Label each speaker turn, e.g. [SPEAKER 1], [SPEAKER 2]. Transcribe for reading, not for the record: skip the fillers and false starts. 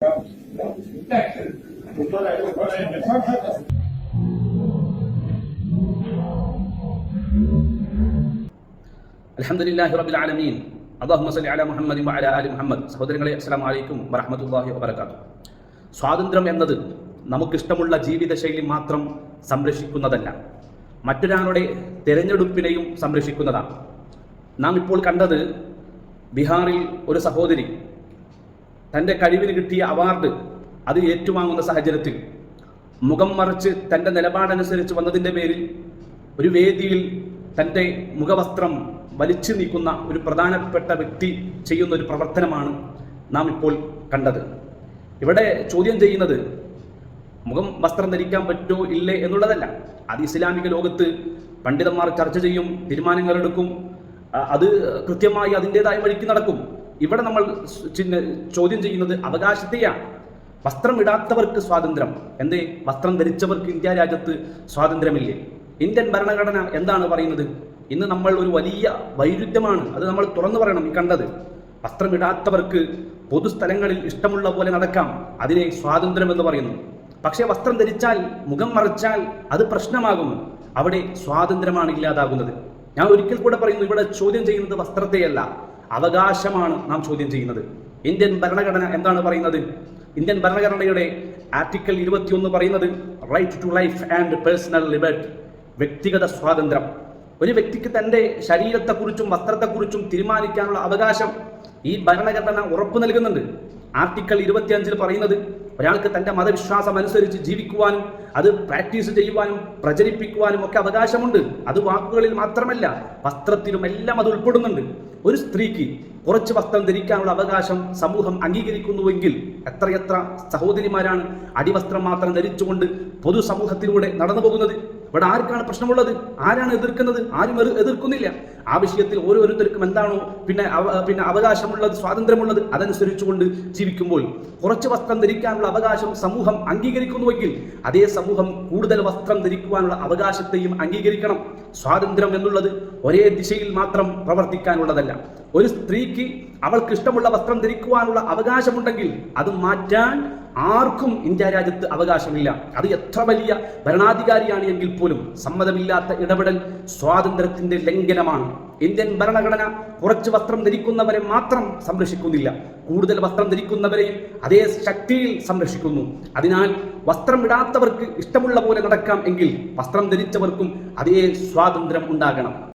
[SPEAKER 1] അൽഹംദുലില്ലാഹി റബ്ബിൽ ആലമീൻ. അല്ലാഹുമ്മ സ്വല്ലി അലാ മുഹമ്മദിൻ വഅലാ ആലി മുഹമ്മദ്. സഹോദരങ്ങളെ, അസ്സലാമു അലൈക്കും വറഹ്മത്തുള്ളാഹി വബറകാതുഹു. സ്വാതന്ത്ര്യം എന്നത് നമുക്കിഷ്ടമുള്ള ജീവിതശൈലി മാത്രം സംരക്ഷിക്കുന്നതല്ല, മറ്റൊരാളുടെ തിരഞ്ഞെടുപ്പിനെയും സംരക്ഷിക്കുന്നതാണ്. നാം ഇപ്പോൾ കണ്ടത് ബീഹാറിൽ ഒരു സഹോദരി തൻ്റെ കഴിവിന് കിട്ടിയ അവാർഡ് അത് ഏറ്റുവാങ്ങുന്ന സാഹചര്യത്തിൽ മുഖം മറച്ച് തൻ്റെ നിലപാടനുസരിച്ച് വന്നതിൻ്റെ പേരിൽ ഒരു വേദിയിൽ തൻ്റെ മുഖവസ്ത്രം വലിച്ചു നീക്കുന്ന ഒരു പ്രധാനപ്പെട്ട വ്യക്തി ചെയ്യുന്ന ഒരു പ്രവർത്തനമാണ് നാം ഇപ്പോൾ കണ്ടത്. ഇവിടെ ചോദ്യം ചെയ്യുന്നത് മുഖം വസ്ത്രം ധരിക്കാൻ പറ്റുമോ ഇല്ലേ എന്നുള്ളതല്ല. അത് ഇസ്ലാമിക ലോകത്ത് പണ്ഡിതന്മാർ ചർച്ച ചെയ്യും, തീരുമാനങ്ങളെടുക്കും, അത് കൃത്യമായി അതിൻ്റെതായ വഴിക്ക് നടക്കും. ഇവിടെ നമ്മൾ ചോദ്യം ചെയ്യുന്നത് അവകാശത്തെയാണ്. വസ്ത്രം ഇടാത്തവർക്ക് സ്വാതന്ത്ര്യം എന്തേ? വസ്ത്രം ധരിച്ചവർക്ക് ഇന്ത്യ രാജ്യത്ത് സ്വാതന്ത്ര്യമില്ലേ? ഇന്ത്യൻ ഭരണഘടന എന്താണ് പറയുന്നത്? ഇന്ന് നമ്മൾ ഒരു വലിയ വൈരുദ്ധ്യമാണ്, അത് നമ്മൾ തുറന്നു പറയണം. ഈ കണ്ടത് വസ്ത്രമിടാത്തവർക്ക് പൊതുസ്ഥലങ്ങളിൽ ഇഷ്ടമുള്ള പോലെ നടക്കാം, അതിനെ സ്വാതന്ത്ര്യം എന്ന് പറയുന്നു. പക്ഷേ വസ്ത്രം ധരിച്ചാൽ, മുഖം മറച്ചാൽ അത് പ്രശ്നമാകുന്നു. അവിടെ സ്വാതന്ത്ര്യമാണ് ഇല്ലാതാകുന്നത്. ഞാൻ ഒരിക്കൽ കൂടെ പറയുന്നു, ഇവിടെ ചോദ്യം ചെയ്യുന്നത് വസ്ത്രത്തെയല്ല, അവകാശമാണ് നാം ചോദ്യം ചെയ്യുന്നത്. ഇന്ത്യൻ ഭരണഘടന എന്താണ് പറയുന്നത്? ഇന്ത്യൻ ഭരണഘടനയുടെ ആർട്ടിക്കിൾ 21 പറയുന്നത് right to life and personal liberty, വ്യക്തിഗത സ്വാതന്ത്ര്യം. ഒരു വ്യക്തിക്ക് തൻ്റെ ശരീരത്തെക്കുറിച്ചും വസ്ത്രത്തെക്കുറിച്ചും തീരുമാനിക്കാനുള്ള അവകാശം ഈ ഭരണഘടന ഉറപ്പു നൽകുന്നുണ്ട്. ആർട്ടിക്കിൾ 25 പറയുന്നത് ഒരാൾക്ക് തൻ്റെ മതവിശ്വാസം അനുസരിച്ച് ജീവിക്കുവാനും അത് പ്രാക്ടീസ് ചെയ്യുവാനും പ്രചരിപ്പിക്കുവാനും ഒക്കെ അവകാശമുണ്ട്. അത് വാക്കുകളിൽ മാത്രമല്ല, വസ്ത്രത്തിലും എല്ലാം അത് ഉൾപ്പെടുന്നുണ്ട്. ഒരു സ്ത്രീക്ക് കുറച്ച് വസ്ത്രം ധരിക്കാനുള്ള അവകാശം സമൂഹം അംഗീകരിക്കുന്നുവെങ്കിൽ എത്രയെത്ര സഹോദരിമാരാണ് അടിവസ്ത്രം മാത്രം ധരിച്ചുകൊണ്ട് പൊതുസമൂഹത്തിലൂടെ നടന്നു പോകുന്നത്? ഇവിടെ ആർക്കാണ് പ്രശ്നമുള്ളത്? ആരാണ് എതിർക്കുന്നത്? ആരും എതിർക്കുന്നില്ല. ആ വിഷയത്തിൽ ഓരോരുത്തർക്കും എന്താണോ പിന്നെ അവകാശമുള്ളത്, സ്വാതന്ത്ര്യമുള്ളത്, അതനുസരിച്ചുകൊണ്ട് ജീവിക്കുമ്പോൾ കുറച്ച് വസ്ത്രം ധരിക്കാനുള്ള അവകാശം സമൂഹം അംഗീകരിക്കുന്നുവെങ്കിൽ അതേ സമൂഹം കൂടുതൽ വസ്ത്രം ധരിക്കുവാനുള്ള അവകാശത്തെയും അംഗീകരിക്കണം. സ്വാതന്ത്ര്യം എന്നുള്ളത് ഒരേ ദിശയിൽ മാത്രം പ്രവർത്തിക്കാനുള്ളതല്ല. ഒരു സ്ത്രീക്ക് അവൾക്ക് ഇഷ്ടമുള്ള വസ്ത്രം ധരിക്കുവാനുള്ള അവകാശമുണ്ടെങ്കിൽ അത് മാറ്റാൻ ആർക്കും ഇന്ത്യ രാജ്യത്ത് അവകാശമില്ല. അത് എത്ര വലിയ ഭരണാധികാരിയാണ് എങ്കിൽ പോലും സമ്മതമില്ലാത്ത ഇടപെടൽ സ്വാതന്ത്ര്യത്തിന്റെ ലംഘനമാണ്. ഇന്ത്യൻ ഭരണഘടന കുറച്ച് വസ്ത്രം ധരിക്കുന്നവരെ മാത്രം സംരക്ഷിക്കുന്നില്ല, കൂടുതൽ വസ്ത്രം ധരിക്കുന്നവരെയും അതേ ശക്തിയിൽ സംരക്ഷിക്കുന്നു. അതിനാൽ വസ്ത്രം ഇടാത്തവർക്ക് ഇഷ്ടമുള്ള പോലെ നടക്കാം എങ്കിൽ വസ്ത്രം ധരിച്ചവർക്കും അതേ സ്വാതന്ത്ര്യം ഉണ്ടാകണം.